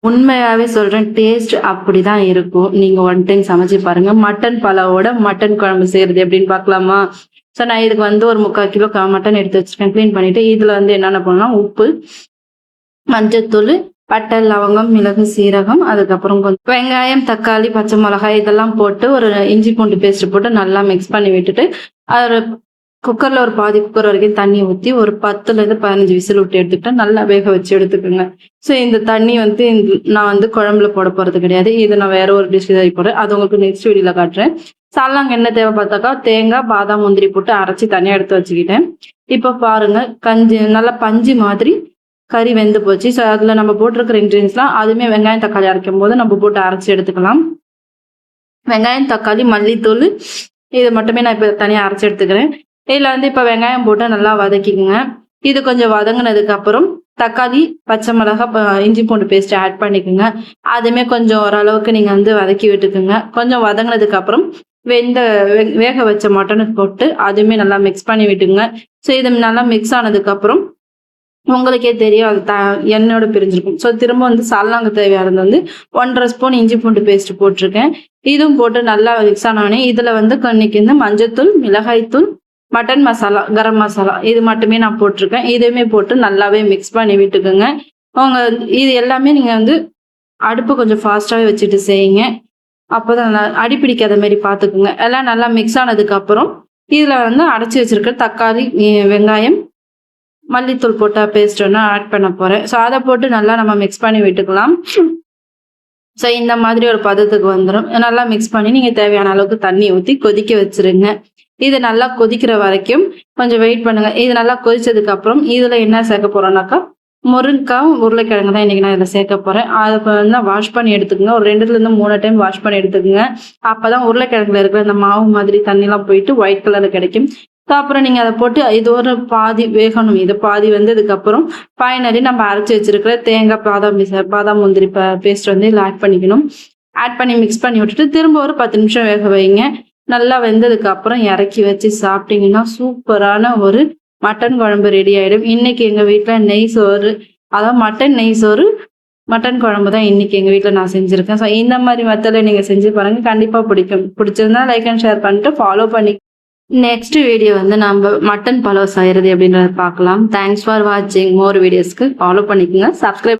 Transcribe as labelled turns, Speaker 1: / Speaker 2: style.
Speaker 1: உண்மையாவே சொல்றேன். டேஸ்ட் அப்படிதான் இருக்கும். நீங்க ஒன் டைம் சமைச்சு பாருங்க. மட்டன் பலாவோட மட்டன் குழம்பு செய்றது எப்படின்னு பார்க்கலாமா? நான் இதுக்கு வந்து ஒரு 3/4 கிலோ மட்டன் எடுத்து வச்சிருக்கேன். கிளீன் பண்ணிட்டு, இதுல வந்து என்னென்ன பண்ணலாம், உப்பு, மஞ்சத்தூளு, பட்டை, லவங்கம், மிளகு, சீரகம், அதுக்கப்புறம் கொஞ்சம் வெங்காயம், தக்காளி, பச்சை மிளகாய் இதெல்லாம் போட்டு ஒரு இஞ்சி பூண்டு பேஸ்ட் போட்டு நல்லா மிக்ஸ் பண்ணி விட்டுட்டு, ஒரு குக்கர்ல ஒரு பாதி குக்கர் வரைக்கும் தண்ணி ஊத்தி ஒரு 10லேருந்து 15 விசில் விட்டு எடுத்துக்கிட்டா நல்லா வேக வச்சு எடுத்துக்கோங்க. இந்த தண்ணி வந்து நான் வந்து குழம்புல போட போறது கிடையாது. இது நான் வேற ஒரு டிஷ் தான் போடுறேன். அது உங்களுக்கு நெக்ஸ்ட் வீடியோல காட்டுறேன். சால்னாக்கு என்ன தேவை பார்த்தாக்கா, தேங்காய், பாதாம், முந்திரி போட்டு அரைச்சி தனியா எடுத்து வச்சுக்கிட்டேன். இப்போ பாருங்க, கஞ்சி நல்லா பஞ்சு மாதிரி கறி வெந்து போச்சு. அதுல நம்ம போட்டிருக்கிற இன்கிரீடியன்ஸ்லாம் அதுவுமே வெங்காயம், தக்காளி அரைக்கும் போது நம்ம போட்டு அரைச்சி எடுத்துக்கலாம். வெங்காயம், தக்காளி, மல்லித்தூள் இது மட்டுமே நான் இப்போ தனியாக அரைச்சி எடுத்துக்கிறேன். இதில் வந்து இப்போ வெங்காயம் போட்டு நல்லா வதக்கிக்குங்க. இது கொஞ்சம் வதங்கினதுக்கு அப்புறம் தக்காளி, பச்சை மிளகாய், இஞ்சி பூண்டு பேஸ்ட் ஆட் பண்ணிக்கோங்க. அதுவுமே கொஞ்சம் ஓரளவுக்கு நீங்கள் வந்து வதக்கி விட்டுக்குங்க. கொஞ்சம் வதங்கினதுக்கு அப்புறம் வேக வச்ச மட்டனை போட்டு அதுவுமே நல்லா மிக்ஸ் பண்ணி விட்டுங்க. இது நல்லா மிக்ஸ் ஆனதுக்கு அப்புறம் உங்களுக்கே தெரியும் அது எண்ணெயோட பிரிஞ்சிருக்கும். திரும்ப வந்து சால்னாக்கு தேவையானது வந்து 1.5 ஸ்பூன் இஞ்சி பூண்டு பேஸ்ட் போட்டிருக்கேன். இதுவும் போட்டு நல்லா மிக்ஸ் ஆனோடனே இதில் வந்து இன்னைக்கு வந்து மஞ்சத்தூள், மிளகாய்த்தூள், மட்டன் மசாலா, கரம் மசாலா இது மட்டுமே நான் போட்டிருக்கேன். இதுவுமே போட்டு நல்லாவே மிக்ஸ் பண்ணி விட்டுக்குங்க. இது எல்லாமே நீங்கள் வந்து அடுப்பு கொஞ்சம் ஃபாஸ்ட்டாகவே வச்சுட்டு செய்யுங்க. அப்போ தான் நல்லா அடிப்பிடிக்காத மாதிரி பார்த்துக்குங்க. எல்லாம் நல்லா மிக்ஸ் ஆனதுக்கு அப்புறம் இதில் வந்து அடைச்சி வச்சிருக்க தக்காளி, வெங்காயம், மல்லித்தூள் போட்ட பேஸ்ட் ஒன்று ஆட் பண்ண போகிறேன். அதை போட்டு நல்லா நம்ம மிக்ஸ் பண்ணி விட்டுக்கலாம். இந்த மாதிரி ஒரு பதத்துக்கு வந்துடும். நல்லா மிக்ஸ் பண்ணி நீங்கள் தேவையான அளவுக்கு தண்ணி ஊற்றி கொதிக்க வச்சிருங்க. இது நல்லா கொதிக்கிற வரைக்கும் கொஞ்சம் வெயிட் பண்ணுங்க. இது நல்லா கொதிச்சதுக்கு அப்புறம் இதுல என்ன சேர்க்க போறோம்னாக்கா, முருங்கைக்காய், உருளைக்கிழங்கு தான் இன்னைக்கு நான் இதில் சேர்க்க போறேன். அதை வந்து வாஷ் பண்ணி எடுத்துக்கோங்க. ஒரு 2லேருந்து 3 டைம் வாஷ் பண்ணி எடுத்துக்கோங்க. அப்பதான் உருளைக்கிழங்குல இருக்கிற இந்த மாவு மாதிரி தண்ணிலாம் போயிட்டு ஒயிட் கலர்ல கிடைக்கும். அப்புறம் நீங்க அதை போட்டு இது ஒரு பாதி வேகணும். இது பாதி வந்ததுக்கு அப்புறம் ஃபைனலி நம்ம அரைச்சி வச்சிருக்கிற தேங்காய், பாதாம் முந்திரி பேஸ்ட் வந்து இதில் ஆட் பண்ணிக்கணும். ஆட் பண்ணி மிக்ஸ் பண்ணி விட்டுட்டு திரும்ப ஒரு 10 நிமிஷம் வேக வைங்க. நல்லா வெந்ததுக்கு அப்புறம் இறக்கி வச்சு சாப்பிட்டீங்கன்னா சூப்பரான ஒரு மட்டன் குழம்பு ரெடி ஆயிடும். இன்னைக்கு எங்க வீட்டுல நெய் சோறு, அதாவது மட்டன் நெய் சோறு, மட்டன் குழம்பு தான் இன்னைக்கு எங்க வீட்டுல நான் செஞ்சிருக்கேன். இந்த மாதிரி மெத்தட்ல நீங்க செஞ்சு பாருங்க, கண்டிப்பா பிடிக்கும். பிடிச்சிருந்தா லைக் அண்ட் ஷேர் பண்ணிட்டு ஃபாலோ பண்ணி நெக்ஸ்ட் வீடியோ வந்து நம்ம மட்டன் பலவ் செய்யறது அப்படின்றத பார்க்கலாம். தேங்க்ஸ் ஃபார் வாட்சிங். மோர் வீடியோஸ்க்கு ஃபாலோ பண்ணிக்கோங்க, சப்ஸ்கிரைப்